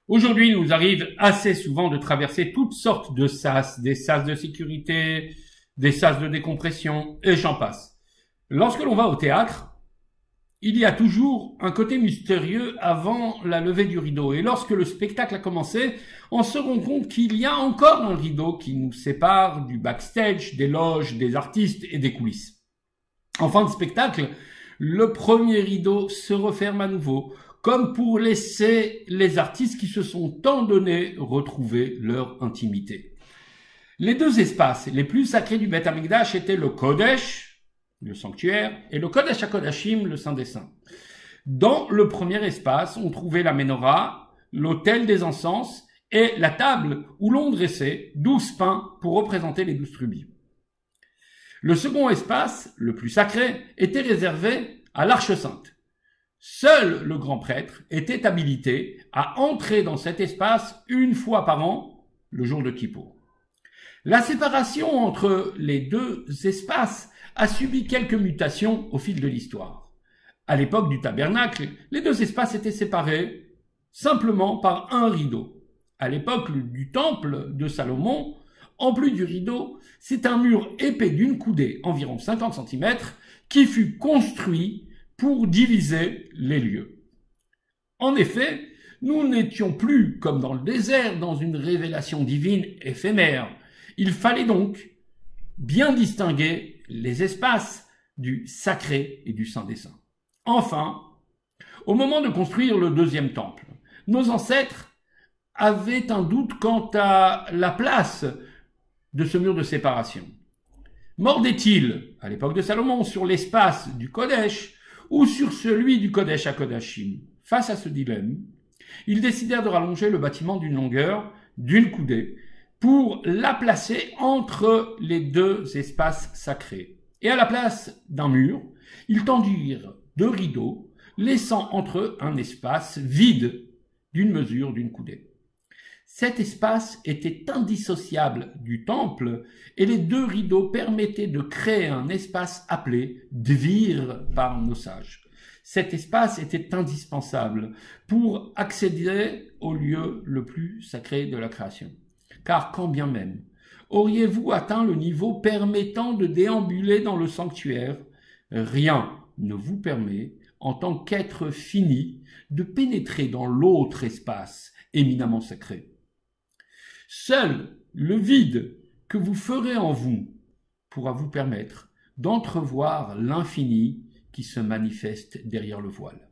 Aujourd'hui, il nous arrive assez souvent de traverser toutes sortes de sas, des sas de sécurité, des sas de décompression, et j'en passe. Lorsque l'on va au théâtre, il y a toujours un côté mystérieux avant la levée du rideau. Et lorsque le spectacle a commencé, on se rend compte qu'il y a encore un rideau qui nous sépare du backstage, des loges, des artistes et des coulisses. En fin de spectacle, le premier rideau se referme à nouveau, comme pour laisser les artistes qui se sont tant donné retrouver leur intimité. Les deux espaces les plus sacrés du Beth Amikdash étaient le Kodesh, le sanctuaire, et le Kodesh HaKodashim, le Saint des Saints. Dans le premier espace, on trouvait la Ménorah, l'autel des encens et la table où l'on dressait 12 pains pour représenter les 12 tribus. Le second espace, le plus sacré, était réservé à l'Arche Sainte. Seul le grand prêtre était habilité à entrer dans cet espace une fois par an, le jour de Kippour. La séparation entre les deux espaces a subi quelques mutations au fil de l'histoire. À l'époque du tabernacle, les deux espaces étaient séparés simplement par un rideau. À l'époque du temple de Salomon, en plus du rideau, c'est un mur épais d'une coudée, environ 50 cm, qui fut construit pour diviser les lieux. En effet, nous n'étions plus, comme dans le désert, dans une révélation divine éphémère. Il fallait donc bien distinguer les espaces du sacré et du saint des saints. Enfin, au moment de construire le deuxième temple, nos ancêtres avaient un doute quant à la place de ce mur de séparation. Mordait-il, à l'époque de Salomon, sur l'espace du Kodesh ou sur celui du Kodesh HaKodashim? Face à ce dilemme, ils décidèrent de rallonger le bâtiment d'une longueur d'une coudée pour la placer entre les deux espaces sacrés. Et à la place d'un mur, ils tendirent deux rideaux, laissant entre eux un espace vide d'une mesure d'une coudée. Cet espace était indissociable du temple et les deux rideaux permettaient de créer un espace appelé Dvir par nos sages. Cet espace était indispensable pour accéder au lieu le plus sacré de la création. Car quand bien même auriez-vous atteint le niveau permettant de déambuler dans le sanctuaire, rien ne vous permet, en tant qu'être fini, de pénétrer dans l'autre espace éminemment sacré. Seul le vide que vous ferez en vous pourra vous permettre d'entrevoir l'infini qui se manifeste derrière le voile.